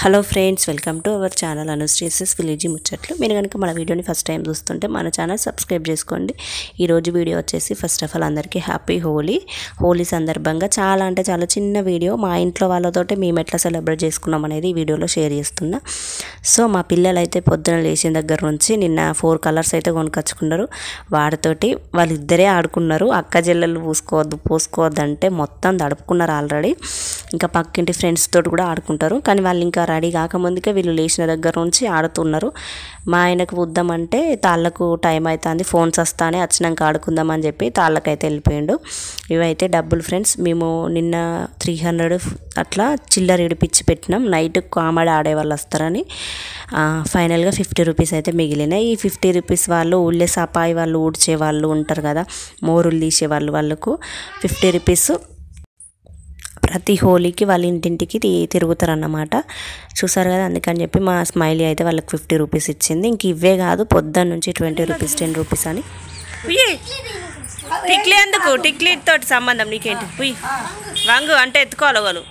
Hello friends, welcome to our channel Anushree's village ముచ్చట్లు. మీరు కనుక మన వీడియోని ఫస్ట్ టైం చూస్తుంటే మన ఛానల్ సబ్స్క్రైబ్ చేసుకోండి. ఈరోజు వీడియో వచ్చేసి ఫస్ట్ ఆఫ్ ఆల్ అందరికీ హ్యాపీ హోలీ సందర్భంగా చాలా అంటే చాలా చిన్న వీడియో మా ఇంట్లో వాళ్ళతోటి మేము ఎట్లా సెలబ్రేట్ చేసుకున్నాం అనేది ఈ వీడియోలో షేర్ చేస్తున్నా. సో మా పిల్లలు అయితే పొద్దున లేచిన దగ్గర నుంచి నిన్న 4 కలర్స్ అయితే కొనుకొచ్చుకున్నారు. వాటితోటి వాళ్ళిద్దరే ఆడుకున్నారు. అక్క చెల్లెలు పోసుకోవద్దు అంటే మొత్తం తడుపుకున్నారు ఆల్రెడీ. ఇంకా పక్కింటి ఫ్రెండ్స్ తోటి కూడా ఆడుకుంటారు. కానీ వాళ్ళు ఇంకా రెడీ కాకముందుకే వీళ్ళు లేచిన దగ్గర నుంచి ఆడుతున్నారు. మా ఆయనకు వద్దామంటే తాళ్ళకు టైం అవుతుంది, ఫోన్స్ వస్తానే వచ్చినాక ఆడుకుందామని చెప్పి తాళ్ళకైతే వెళ్ళిపోయిండు. ఇవైతే డబ్బులు ఫ్రెండ్స్. మేము నిన్న 300 అట్లా చిల్లర ఇడిపించి పెట్టినాం. నైట్ కామెడీ ఆడేవాళ్ళు వస్తారని. ఫైనల్గా 50 రూపీస్ అయితే మిగిలినాయి. ఈ 50 రూపీస్ వాళ్ళు ఊళ్ళే సపాయి వాళ్ళు ఊడ్చే వాళ్ళు ఉంటారు కదా, మోరులు తీసేవాళ్ళు, వాళ్ళకు 50 రూపీస్ ప్రతి హోలీకి వాళ్ళ ఇంటింటికి తిరుగుతారన్నమాట. చూసారు కదా, అందుకని చెప్పి మా స్మైలీ అయితే వాళ్ళకి 50 రూపీస్ ఇచ్చింది. ఇంక ఇవే కాదు, పొద్దున్న నుంచి 20 రూపీస్ 10 రూపీస్ అని. టిక్లీ ఎందుకు, టిక్లీ తోటి సంబంధం నీకేంటి? పుయ్యి వంగు అంటే ఎత్తుకోవాలి వాళ్ళు.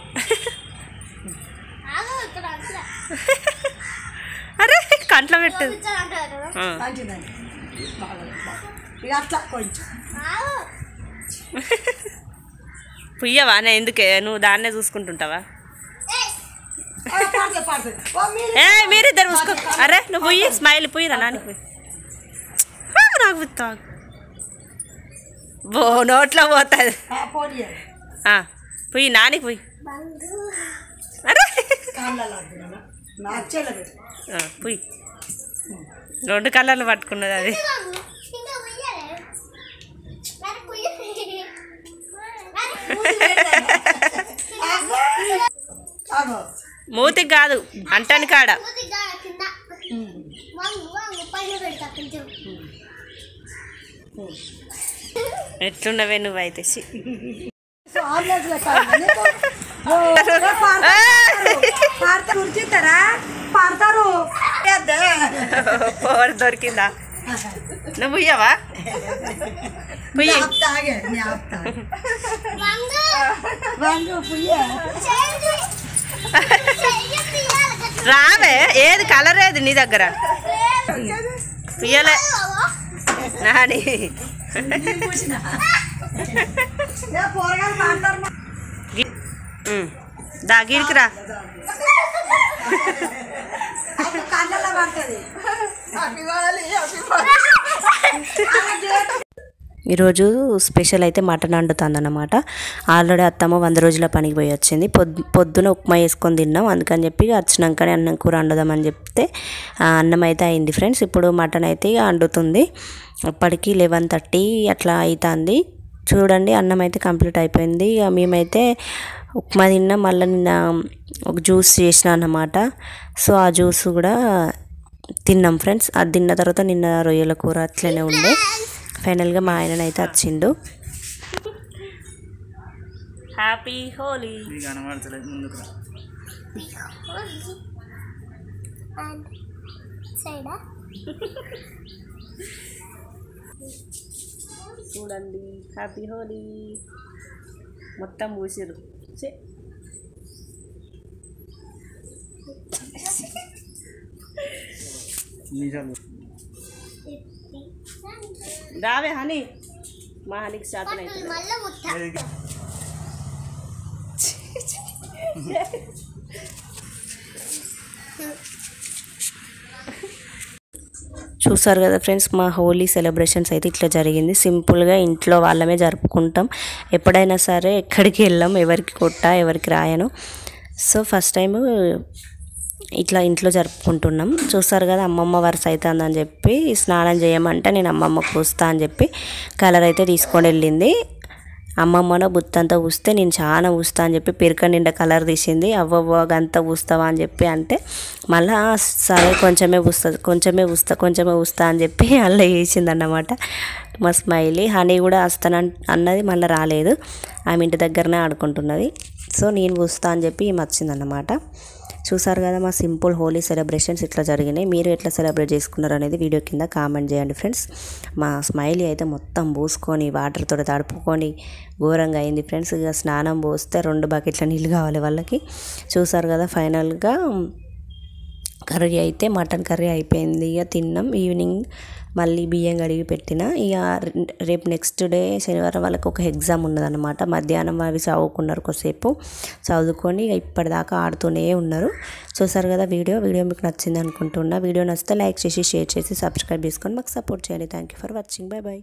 అరే కంట్లో పెట్టదు. పుయ్యవా? ఎందుకే నువ్వు దాన్నే చూసుకుంటుంటావా? మీరిద్దరు చూసుకో. అరే నువ్వు పుయ్యి, స్మైల్ పుయ్యిరా నాని పుయ్యి. నాకు బో నోట్లో పోతుంది. పుయ్యి నాని పుయ్యి. అరే పుయ్యి. 2 కలర్లు పట్టుకున్నది అది. మూతికి కాదు, అంటాను కాడ. ఎట్లున్నవే నువ్వైతే. పవర్ దొరికిందా? నువ్వు పుయ్యవా? పుయ్యి రావే. ఏది కలర్ ఏది నీ దగ్గర? పుయ్యలే నాని. దా గిరికిరా. ఈరోజు స్పెషల్ అయితే మటన్ వండుతుందన్నమాట. ఆల్రెడీ అత్తమ్మ 100 రోజుల పనికి పోయి వచ్చింది. పొద్దున ఉప్మా వేసుకొని తిన్నాం. అందుకని చెప్పి వచ్చినాకనే అన్నం కూర వండుదామని చెప్తే అన్నం అయితే అయింది ఫ్రెండ్స్. ఇప్పుడు మటన్ అయితే వండుతుంది. అప్పటికి 11:30 అట్లా అవుతుంది. చూడండి, అన్నం అయితే కంప్లీట్ అయిపోయింది. ఇక మేమైతే ఉప్మా తిన్నాం. మళ్ళీ నిన్న ఒక జ్యూస్ చేసిన అన్నమాట. సో ఆ జ్యూస్ కూడా తిన్నాం ఫ్రెండ్స్. అది తిన్న తర్వాత నిన్న రొయ్యల కూర అట్లనే ఉండే. ఫైనల్గా మా ఆయననైతే వచ్చిండు. హ్యాపీ హోలీ. చూడండి, హ్యాపీ హోలీ మొత్తం పూసిరు. రావే హనీ, మా హనీకి శాతం అయితే. చూసారు కదా ఫ్రెండ్స్, మా హోలీ సెలబ్రేషన్స్ అయితే ఇట్లా జరిగింది. సింపుల్గా ఇంట్లో వాళ్ళమే జరుపుకుంటాం. ఎప్పుడైనా సరే ఎక్కడికి వెళ్ళాం, ఎవరికి కొట్టా ఎవరికి రాయను. సో ఫస్ట్ టైం ఇట్లా ఇంట్లో జరుపుకుంటున్నాం. చూస్తారు కదా, అమ్మమ్మ వరుస అవుతుందని చెప్పి స్నానం చేయమంటే నేను అమ్మమ్మకు పూస్తా అని చెప్పి కలర్ అయితే తీసుకొని వెళ్ళింది. అమ్మమ్మనో బుత్తంతా పూస్తే నేను చాలా పూస్తా అని చెప్పి పిరక నిండా కలర్ తీసింది. అవ్వవ్వగంతా పూస్తావా అని చెప్పి అంటే మళ్ళీ సరే కొంచెమే పూస్తా అని చెప్పి అలా వేసింది అన్నమాట మా స్మైలీ. హనీ కూడా అన్నది, మళ్ళీ రాలేదు. ఆమె ఇంటి దగ్గరనే ఆడుకుంటున్నది. సో నేను పూస్తా అని చెప్పి ఈమె వచ్చిందన్నమాట. చూసారు కదా మా సింపుల్ హోలీ సెలబ్రేషన్స్ ఇట్లా జరిగినాయి. మీరు ఎట్లా సెలబ్రేట్ చేసుకున్నారు అనేది వీడియో కింద కామెంట్ చేయండి ఫ్రెండ్స్. మా స్మైలీ అయితే మొత్తం పూసుకొని వాటర్తో తడుపుకొని ఘోరంగా అయింది ఫ్రెండ్స్. ఇక స్నానం పోస్తే 2 బకెట్ల నీళ్ళు కావాలి వాళ్ళకి. చూసారు కదా ఫైనల్గా కర్రీ అయితే మటన్ కర్రీ అయిపోయింది. ఇక తిన్నాం. ఈవినింగ్ మళ్ళీ బియ్యం కడిగి పెట్టిన. ఇక రేపు నెక్స్ట్ డే శనివారం వాళ్ళకి ఒక ఎగ్జామ్ ఉన్నదన్నమాట. మధ్యాహ్నం అవి చదువుకున్నారు, కొద్దిసేపు చదువుకొని ఇప్పటిదాకా ఆడుతూనే ఉన్నారు. చూసారు కదా వీడియో మీకు నచ్చింది అనుకుంటున్నా. వీడియో నచ్చితే లైక్ చేసి షేర్ చేసి సబ్స్క్రైబ్ చేసుకొని మాకు సపోర్ట్ చేయండి. Thank you for watching. Bye bye.